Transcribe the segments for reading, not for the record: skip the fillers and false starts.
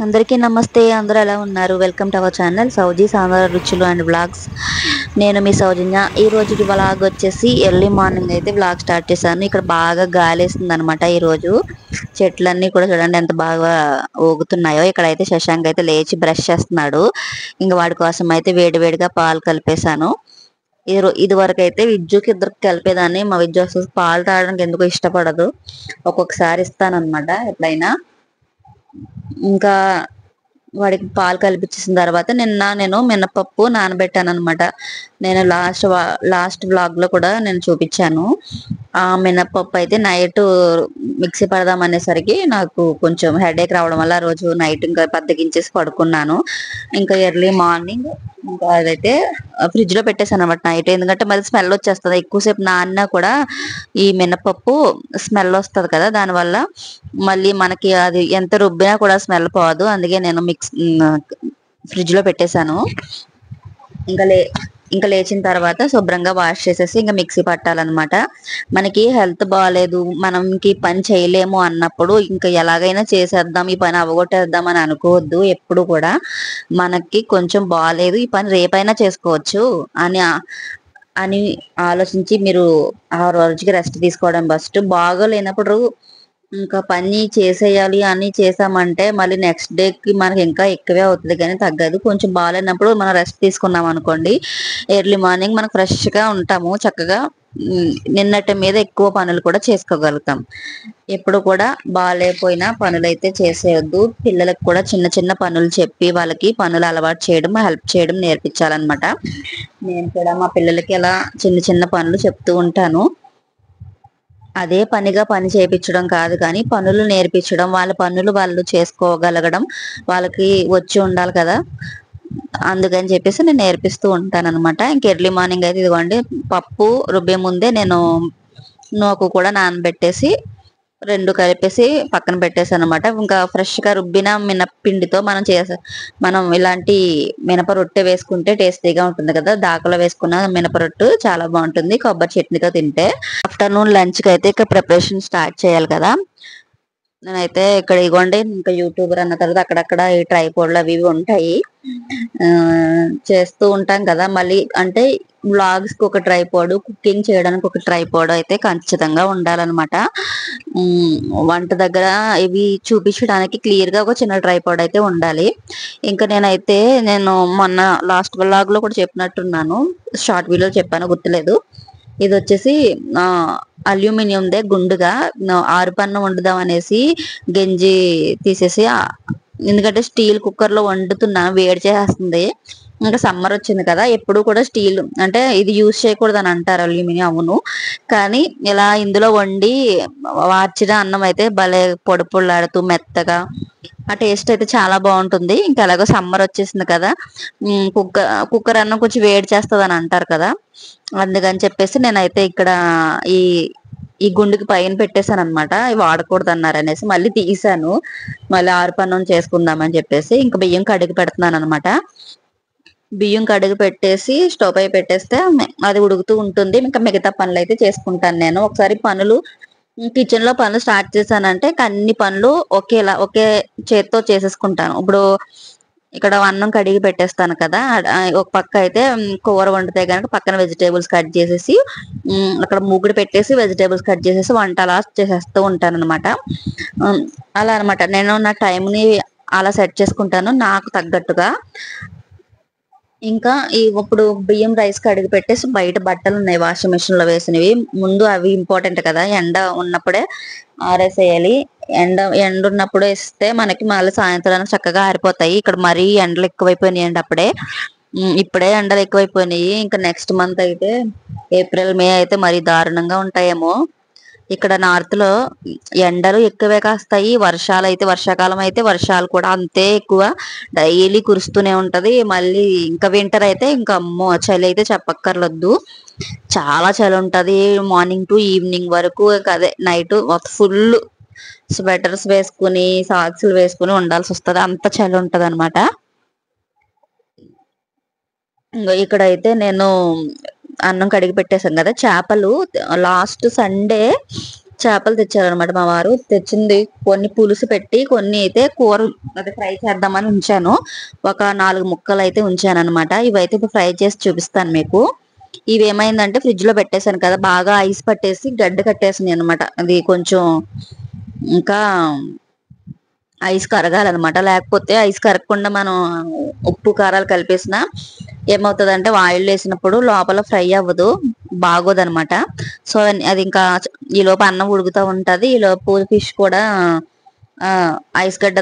అందరికీ నమస్తే. అందరూ ఎలా ఉన్నారు? వెల్కమ్ టు అవర్ ఛానల్ సౌజీ సాంబార్ రుచులు అండ్ వ్లాగ్స్. నేను మీ సౌజన్య. ఈ రోజు వ్లాగ్ వచ్చేసి ఎర్లీ మార్నింగ్ అయితే వ్లాగ్ స్టార్ట్ చేశాను. ఇక్కడ బాగా గాలేస్తుంది అనమాట. ఈ రోజు చెట్లన్నీ కూడా చూడండి ఎంత బాగా ఊగుతున్నాయో. ఇక్కడైతే శశాంక్ అయితే లేచి బ్రష్ చేస్తున్నాడు. ఇంకా వాడి కోసం అయితే వేడివేడిగా పాలు కలిపేశాను. ఇది వరకు అయితే విద్యుకి ఇద్దరికి కలిపేదాన్ని. మా విద్య పాలు తాగడానికి ఎందుకు ఇష్టపడదు. ఒక్కొక్కసారి ఇస్తానన్నమాట ఎప్పుడైనా. ఇంకా వాడికి పాలు కలిపించేసిన తర్వాత నేను మినపప్పు నానబెట్టాను అనమాట. నేను లాస్ట్ వ్లాగ్ లో కూడా నేను చూపించాను. ఆ మినపప్పు అయితే నైట్ మిక్సీ పడదాం అనేసరికి నాకు కొంచెం హెడేక్ రావడం వల్ల ఆ రోజు నైట్ ఇంకా బద్దకించేసి పడుకున్నాను. ఇంకా ఎర్లీ మార్నింగ్ ఇంకా అదైతే ఫ్రిడ్జ్ లో పెట్టేసాను అనమాట నైట్. ఎందుకంటే మరి స్మెల్ వచ్చేస్తుంది ఎక్కువసేపు నానినా కూడా. ఈ మినపప్పు స్మెల్ వస్తుంది కదా, దానివల్ల మళ్ళీ మనకి అది ఎంత రుబ్బినా కూడా స్మెల్ పోదు. అందుకే నేను ఫ్రిడ్జ్ లో పెట్టేశాను. ఇంకా ఇంకా లేచిన తర్వాత శుభ్రంగా వాష్ చేసేసి ఇంకా మిక్సీ పట్టాలన్నమాట. మనకి హెల్త్ బాగాలేదు, మనకి పని చేయలేము అన్నప్పుడు ఇంకా ఎలాగైనా చేసేద్దాం, ఈ పని అవగొట్టేద్దాం అని అనుకోవద్దు. ఎప్పుడు కూడా మనకి కొంచెం బాగాలేదు, ఈ పని రేపైనా చేసుకోవచ్చు అని అని ఆలోచించి మీరు ఆ రోజుకి రెస్ట్ తీసుకోవడం బెస్ట్. బాగోలేనప్పుడు ఇంకా పని చేసేయాలి అని చేసామంటే మళ్ళీ నెక్స్ట్ డేకి మనకి ఇంకా ఎక్కువే అవుతుంది కానీ తగ్గదు. కొంచెం బాగాలేనప్పుడు మనం రెస్ట్ తీసుకున్నాం అనుకోండి, ఎర్లీ మార్నింగ్ మనం ఫ్రెష్ గా ఉంటాము. చక్కగా నిన్నటి మీద ఎక్కువ పనులు కూడా చేసుకోగలుగుతాం. ఎప్పుడు కూడా బాగాలేకపోయినా పనులు అయితే చేసేయొద్దు. పిల్లలకు కూడా చిన్న చిన్న పనులు చెప్పి వాళ్ళకి పనులు అలవాటు చేయడం, హెల్ప్ చేయడం నేర్పించాలన్నమాట. నేను కూడా మా పిల్లలకి అలా చిన్న చిన్న పనులు చెప్తూ ఉంటాను. అదే పనిగా పని చేయించడం కాదు కానీ పనులు నేర్పించడం, వాళ్ళ పనులు వాళ్ళు చేసుకోగలగడం వాళ్ళకి వచ్చి ఉండాలి కదా. అందుకని చెప్పేసి నేను నేర్పిస్తూ ఉంటాను అనమాట. ఇంక ఎర్లీ మార్నింగ్ అయితే ఇదిగోండి పప్పు రుబ్బే ముందే నేను నూకు కూడా నానబెట్టేసి రెండు కలిపేసి పక్కన పెట్టేసాను అనమాట. ఇంకా ఫ్రెష్ గా రుబ్బిన మినప్పిండితో మనం ఇలాంటి మినప రొట్టె వేసుకుంటే టేస్టీగా ఉంటుంది కదా. దాకలో వేసుకున్న మినప రొట్టు చాలా బాగుంటుంది కొబ్బరి చట్నీతో తింటే. ఆఫ్టర్నూన్ లంచ్ కి అయితే ఇక్కడ ప్రిపరేషన్ స్టార్ట్ చేయాలి కదా. నేనైతే ఇక్కడ ఇగోండి ఇంకా యూట్యూబర్ అన్న తర్వాత అక్కడక్కడ ఈ ట్రైపోడ్లు అవి ఇవి ఉంటాయి, చేస్తూ ఉంటాం కదా. మళ్ళీ అంటే వ్లాగ్స్ కి ఒక ట్రైపోడ్, కుకింగ్ చేయడానికి ఒక ట్రైపోడ్ అయితే ఖచ్చితంగా ఉండాలన్నమాట. వంట దగ్గర ఇవి చూపించడానికి క్లియర్ గా ఒక చిన్న ట్రైపోడ్ అయితే ఉండాలి. ఇంకా నేను మొన్న లాస్ట్ వ్లాగ్ లో కూడా చెప్పినట్టున్నాను, షార్ట్ వీడియో చెప్పాను గుర్తులేదు. ఇది వచ్చేసి అల్యూమినియందే గుండుగా ఆరుపన్నం వండుదాం అనేసి గంజి తీసేసి, ఎందుకంటే స్టీల్ కుక్కర్ లో వండుతున్నా వేడి చేస్తుంది. ఇంకా సమ్మర్ వచ్చింది కదా, ఎప్పుడు కూడా స్టీల్ అంటే ఇది యూజ్ చేయకూడదు అని అంటారు అల్యూమినియం. అవును, కానీ ఇలా ఇందులో వండి వార్చిన అన్నం అయితే భలే పొడి పొడిలాడుతూ మెత్తగా ఆ టేస్ట్ అయితే చాలా బాగుంటుంది. ఇంకా ఎలాగో సమ్మర్ వచ్చేసింది కదా, కుక్కర్ అన్నం కొంచెం వేడి చేస్తుంది అని అంటారు కదా. అందుకని చెప్పేసి నేనైతే ఇక్కడ ఈ ఈ గుండుకి పైన పెట్టేశాను అనమాట. ఇవి వాడకూడదు అన్నారు అనేసి మళ్ళీ తీసాను. మళ్ళీ ఆరుపన్నం చేసుకుందామని చెప్పేసి ఇంకా బియ్యం కడిగి పెడుతున్నాను అనమాట. బియ్యం కడిగి పెట్టేసి స్టవ్ పై పెట్టేస్తే అది ఉడుకుతూ ఉంటుంది. ఇంకా మిగతా పనులు అయితే చేసుకుంటాను. నేను ఒకసారి కిచెన్ లో పనులు స్టార్ట్ చేశానంటే అన్ని పనులు ఒకే చేత్తో చేసేసుకుంటాను. ఇప్పుడు ఇక్కడ అన్నం కడిగి పెట్టేస్తాను కదా, ఒక పక్క అయితే కూర వండితే కనుక పక్కన వెజిటేబుల్స్ కట్ చేసేసి అక్కడ మూగుడు పెట్టేసి వెజిటేబుల్స్ కట్ చేసేసి వంట అలా చేసేస్తూ ఉంటాను అనమాట. అలా అనమాట నేను నా టైంని అలా సెట్ చేసుకుంటాను నాకు తగ్గట్టుగా. ఇంకా ఇప్పుడు బియ్యం రైస్ కడిగి పెట్టేసి బయట బట్టలు ఉన్నాయి వాషింగ్ మిషన్ లో వేసినవి. ముందు అవి ఇంపార్టెంట్ కదా, ఎండ ఉన్నప్పుడే ఆరేసేయాలి. ఎండ ఉన్నప్పుడు వేస్తే మనకి మళ్ళీ సాయంత్రానికి చక్కగా ఆరిపోతాయి. ఇక్కడ మరీ ఎండలు ఎక్కువైపోయినాయి అండి. ఇప్పుడే ఎండలు ఎక్కువైపోయినాయి. ఇంకా నెక్స్ట్ మంత్ అయితే ఏప్రిల్ మే అయితే మరీ దారుణంగా ఉంటాయేమో. ఇక్కడ నార్త్ లో ఎండలు ఎక్కువే కాస్తాయి, వర్షాకాలం అయితే వర్షాలు కూడా అంతే ఎక్కువ, డైలీ కురుస్తూనే ఉంటది. మళ్ళీ ఇంకా వింటర్ అయితే ఇంకా అమ్మో చలి అయితే చెప్పక్కర్లొద్దు, చాలా చలి ఉంటది. మార్నింగ్ టు ఈవినింగ్ వరకు అదే నైట్ ఫుల్ స్వెటర్స్ వేసుకుని సాక్స్లు వేసుకుని ఉండాల్సి వస్తుంది, అంత చలి ఉంటది అనమాట. ఇక్కడైతే నేను అన్నం కడిగి పెట్టేశాను కదా. చేపలు లాస్ట్ సండే చేపలు తెచ్చారనమాట మా వారు. తెచ్చింది కొన్ని పులుసు పెట్టి, కొన్ని అయితే కూర అదే ఫ్రై చేద్దామని ఉంచాను. ఒక 4 ముక్కలు అయితే ఉంచాను అనమాట. ఇవైతే ఇప్పుడు ఫ్రై చేసి చూపిస్తాను మీకు. ఇవి ఏమైందంటే ఫ్రిడ్జ్ లో పెట్టేశాను కదా, బాగా ఐస్ పట్టేసి గడ్డ కట్టేసింది అనమాట. అది కొంచెం ఇంకా ఐస్ కరగాలన్నమాట. లేకపోతే ఐస్ కరగకుండా మనం ఉప్పు కారాలు కలిపేసిన ఏమవుతుందంటే ఆయిల్ వేసినప్పుడు లోపల ఫ్రై అవ్వదు, బాగోదన్నమాట. సో అది ఇంకా ఈ లోపు అన్నం ఉడుకుతూ ఉంటది, ఈ లోపు ఫిష్ కూడా ఐస్ గడ్డ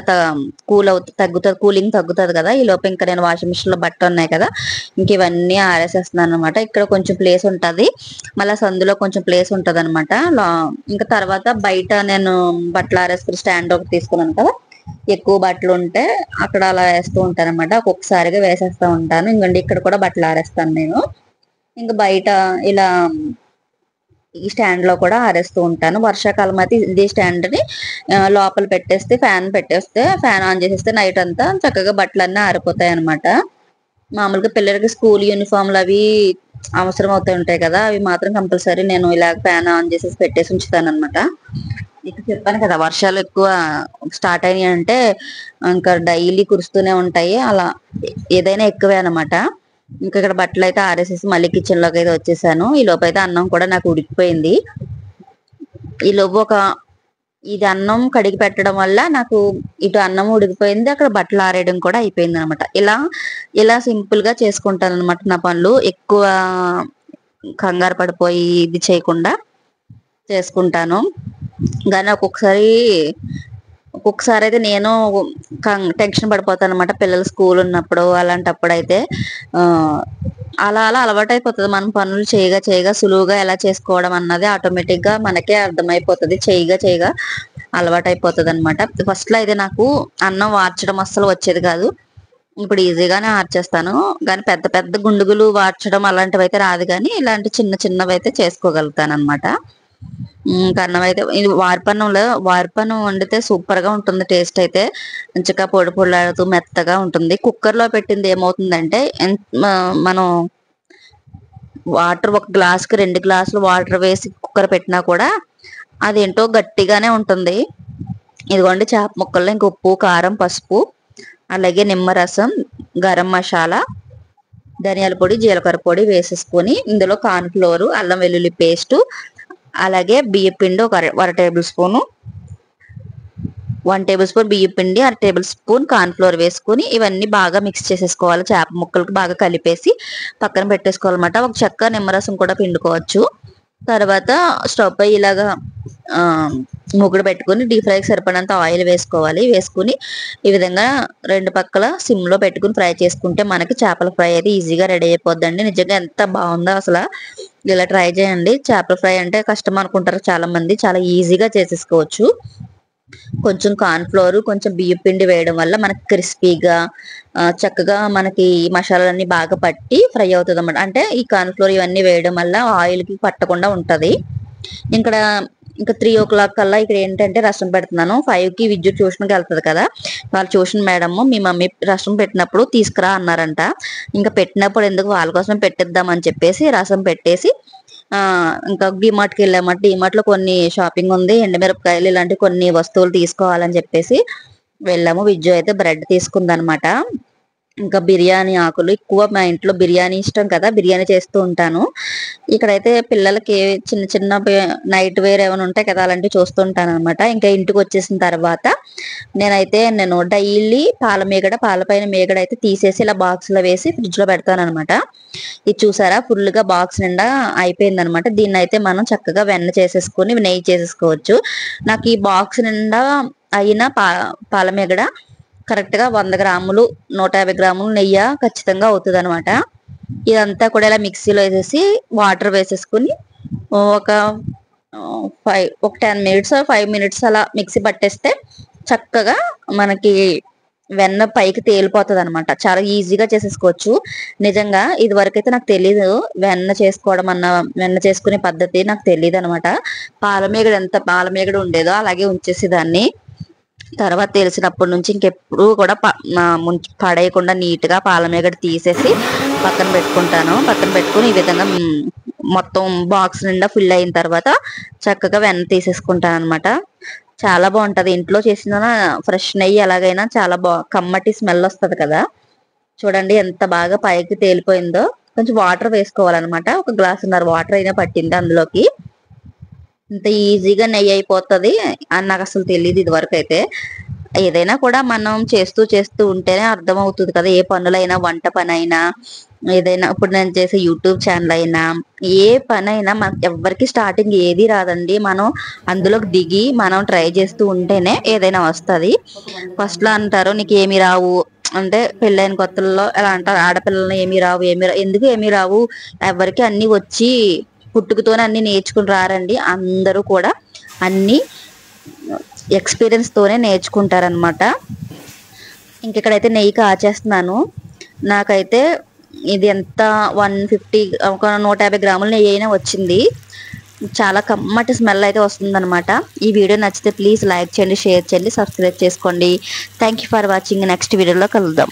తగ్గుతుంది, కూలింగ్ తగ్గుతుంది కదా. ఈ లోపు ఇంకా నేను వాషింగ్ మిషన్ లో బట్టలు ఉన్నాయి కదా, ఇంక ఇవన్నీ ఆరేసేస్తున్నాను అనమాట. ఇక్కడ కొంచెం ప్లేస్ ఉంటది, మళ్ళీ సందులో కొంచెం ప్లేస్ ఉంటది అనమాట. ఇంకా తర్వాత బయట నేను బట్టలు ఆరేసుకుని స్టాండ్ ఒకటి తీసుకున్నాను కదా, ఎక్కువ బట్టలు ఉంటే అక్కడ అలా వేస్తూ ఉంటాను అనమాట. ఒక్కొక్కసారిగా వేసేస్తూ ఉంటాను. ఇంకండి ఇక్కడ కూడా బట్టలు ఆరేస్తాను నేను. ఇంకా బయట ఇలా ఈ స్టాండ్ లో కూడా ఆరేస్తూ ఉంటాను. వర్షాకాలం అయితే ఇదే స్టాండ్ ని లోపల పెట్టేస్తే, ఫ్యాన్ ఆన్ చేసేస్తే నైట్ అంతా చక్కగా బట్టలన్నీ ఆరిపోతాయి అనమాట. మామూలుగా పిల్లలకి స్కూల్ యూనిఫామ్లు అవి అవసరం అవుతూ ఉంటాయి కదా, అవి మాత్రం కంపల్సరీ నేను ఇలా ఫ్యాన్ ఆన్ చేసేసి పెట్టేసి ఉంచుతాను అనమాట. ఇక చెప్పాను కదా, వర్షాలు ఎక్కువ స్టార్ట్ అయినాయి అంటే ఇంకా డైలీ కురుస్తూనే ఉంటాయి, అలా ఏదైనా ఎక్కువే అనమాట. ఇంకా ఇక్కడ బట్టలు అయితే ఆరేసేసి మళ్ళీ కిచెన్ లోకి అయితే వచ్చేసాను. ఈ లోపు అయితే అన్నం కూడా నాకు ఉడికిపోయింది. ఈ లోపు ఇది అన్నం కడిగి పెట్టడం వల్ల నాకు ఇటు అన్నం ఉడికిపోయింది, అక్కడ బట్టలు ఆరేయడం కూడా అయిపోయింది అనమాట. ఇలా సింపుల్ గా చేసుకుంటాను అనమాట నా పనులు. ఎక్కువ కంగారు పడిపోయి ఇది చేయకుండా చేసుకుంటాను. కానీ ఒక్కొక్కసారి అయితే నేను టెన్షన్ పడిపోతాను అనమాట. పిల్లలు స్కూల్ ఉన్నప్పుడు అలాంటప్పుడు అయితే అలా అలవాటు అయిపోతుంది. మనం పనులు చేయగా సులువుగా ఎలా చేసుకోవడం అన్నది ఆటోమేటిక్ గా మనకే అర్థమైపోతుంది. చేయగా అలవాటు అయిపోతుంది అనమాట. ఫస్ట్ లో అయితే నాకు అన్నం వార్చడం అస్సలు వచ్చేది కాదు, ఇప్పుడు ఈజీగానే ఆర్చేస్తాను. కానీ పెద్ద పెద్ద గుండుగులు వార్చడం అలాంటివి అయితే రాదు, కానీ ఇలాంటి చిన్నవి అయితే చేసుకోగలుగుతాను అనమాట. అన్నం అయితే ఇది వార్పన్నం వండితే సూపర్ గా ఉంటుంది. టేస్ట్ అయితే మంచిగా పొడి పొడిలాడుతూ మెత్తగా ఉంటుంది. కుక్కర్ లో పెట్టింది ఏమవుతుందంటే మనం వాటర్ 1 గ్లాసుకి 2 గ్లాసులు వాటర్ వేసి కుక్కర్ పెట్టినా కూడా అదేంటో గట్టిగానే ఉంటుంది. ఇదిగోండి చేప ముక్కల్లో ఇంక ఉప్పు, కారం, పసుపు, అలాగే నిమ్మరసం, గరం మసాలా, ధనియాల పొడి, జీలకర్ర పొడి వేసేసుకొని ఇందులో కార్న్ ఫ్లోర్, అల్లం వెల్లుల్లి పేస్టు, అలాగే బియ్య పిండి ఒక 1 టేబుల్ స్పూను, 1 టేబుల్ స్పూన్ బియ్య పిండి, 1 టేబుల్ స్పూన్ కార్న్ ఫ్లోర్ వేసుకుని ఇవన్నీ బాగా మిక్స్ చేసేసుకోవాలి. చేప ముక్కలకు బాగా కలిపేసి పక్కన పెట్టేసుకోవాలన్నమాట. ఒక చెక్క నిమ్మరసం కూడా పిండుకోవచ్చు. తర్వాత స్టవ్ పై ఇలాగా మూకుడు పెట్టుకుని డీప్ ఫ్రైకి సరిపడినంత ఆయిల్ వేసుకోవాలి. వేసుకుని ఈ విధంగా 2 పక్కల సిమ్ లో పెట్టుకుని ఫ్రై చేసుకుంటే మనకి చేపల ఫ్రై అయితే ఈజీగా రెడీ అయిపోద్దండి. నిజంగా ఎంత బాగుందో అసలు. ఇలా ట్రై చేయండి. చేపల ఫ్రై అంటే కష్టం అనుకుంటారు చాలా మంది, చాలా ఈజీగా చేసేసుకోవచ్చు. కొంచెం కార్న్ ఫ్లోర్, కొంచెం బియ్యం పిండి వేయడం వల్ల మనకి క్రిస్పీగా చక్కగా మనకి మసాలాలన్నీ బాగా పట్టి ఫ్రై అవుతుంది అన్నమాట. అంటే ఈ కార్న్ ఫ్లోర్ ఇవన్నీ వేయడం వల్ల ఆయిల్ కి పట్టకుండా ఉంటది. ఇంకా 3 o'clock కల్లా ఇక్కడ ఏంటంటే రసం పెడుతున్నాను. 5కి విద్యుత్ ట్యూషన్కి వెళ్తుంది కదా, వాళ్ళ ట్యూషన్ మేడం మీ మమ్మీ రసం పెట్టినప్పుడు తీసుకురా అన్నారంట. ఇంకా పెట్టినప్పుడు ఎందుకు వాళ్ళ కోసం పెట్టిద్దామని చెప్పేసి రసం పెట్టేసి ఇంకా డిమార్ట్కి వెళ్ళామంటే డిమార్ట్ లో కొన్ని షాపింగ్ ఉంది, ఎండుమిరపకాయలు ఇలాంటి కొన్ని వస్తువులు తీసుకోవాలని చెప్పేసి వెళ్ళాము. విద్యు అయితే బ్రెడ్ తీసుకుందనమాట. ఇంకా బిర్యానీ ఆకులు, ఎక్కువ మా ఇంట్లో బిర్యానీ ఇష్టం కదా, బిర్యానీ చేస్తూ ఉంటాను. ఇక్కడైతే పిల్లలకి చిన్న నైట్ వేర్ ఏమైనా ఉంటాయి కదా, అలాంటివి చూస్తూ ఉంటాను అనమాట. ఇంకా ఇంటికి వచ్చేసిన తర్వాత నేను డైలీ పాలపైన మీగడ అయితే తీసేసి ఇలా బాక్స్ లో వేసి ఫ్రిడ్జ్ లో పెడతాను అనమాట. ఇది చూసారా, ఫుల్ గా బాక్స్ నిండా అయిపోయింది అనమాట. దీన్ని అయితే మనం చక్కగా వెన్న చేసేసుకుని నెయ్యి చేసేసుకోవచ్చు. నాకు ఈ బాక్స్ నిండా అయిన పాలమీగడ కరెక్ట్ గా 100 గ్రాములు 150 గ్రాములు నెయ్యి ఖచ్చితంగా అవుతుంది అనమాట. ఇదంతా కూడా ఇలా మిక్సీలో వేసేసి వాటర్ వేసేసుకుని ఒక 10 మినిట్స్ 5 మినిట్స్ అలా మిక్సీ పట్టేస్తే చక్కగా మనకి వెన్న పైకి తేలిపోతుంది అనమాట. చాలా ఈజీగా చేసేసుకోవచ్చు. నిజంగా ఇది వరకైతే నాకు తెలీదు, వెన్న చేసుకునే పద్ధతి నాకు తెలియదు అనమాట. పాలమీగడ ఉండేదో అలాగే ఉంచేసి తర్వాత తెలిసినప్పటి నుంచి ఇంకెప్పుడు కూడా పడేయకుండా నీట్ గా పాలమీగడ తీసేసి పక్కన పెట్టుకుంటాను. పక్కన పెట్టుకుని ఈ విధంగా మొత్తం బాక్స్ నిండా ఫిల్ అయిన తర్వాత చక్కగా వెన్న తీసేసుకుంటాను అనమాట. చాలా బాగుంటది ఇంట్లో చేసిన ఫ్రెష్ నెయ్యి. ఎలాగైనా చాలా కమ్మటి స్మెల్ వస్తుంది కదా. చూడండి ఎంత బాగా పైకి తేలిపోయిందో. కొంచెం వాటర్ వేసుకోవాలన్నమాట. ఒక గ్లాసున్నర వాటర్ అయినా పట్టింది అందులోకి. ఇంత ఈజీగా నెయ్యి అయిపోతుంది అని నాకు అసలు తెలియదు ఇది వరకు అయితే. ఏదైనా కూడా మనం చేస్తూ చేస్తూ ఉంటేనే అర్థం అవుతుంది కదా. ఏ పనులైనా, వంట పని అయినా, ఏదైనా ఇప్పుడు నేను చేసే యూట్యూబ్ ఛానల్ అయినా, ఏ పని అయినా మనకి ఎవరికి స్టార్టింగ్ ఏది రాదండి. మనం అందులోకి దిగి మనం ట్రై చేస్తూ ఉంటేనే ఏదైనా వస్తుంది. ఫస్ట్ లో అంటారు నీకు ఏమి రావు అంటే, పెళ్ళైన కొత్తల్లో ఎలా అంటారు, ఆడపిల్లలు ఏమి రావు ఎందుకు ఏమి రావు, ఎవరికి అన్ని వచ్చి పుట్టుకతోనే అన్ని నేర్చుకుని రారండి. అందరూ కూడా అన్ని ఎక్స్పీరియన్స్ తోనే నేర్చుకుంటారనమాట. ఇంకెక్కడైతే నెయ్యి కాచేస్తున్నాను. నాకైతే ఇది ఎంత 150 ఒక 150 గ్రాముల నెయ్యి అయినా వచ్చింది. చాలా కమ్మటి స్మెల్ అయితే వస్తుందన్నమాట. ఈ వీడియో నచ్చితే ప్లీజ్ లైక్ చేయండి, షేర్ చేయండి, సబ్స్క్రైబ్ చేసుకోండి. Thank you for watching. Next వీడియోలో కలుద్దాం.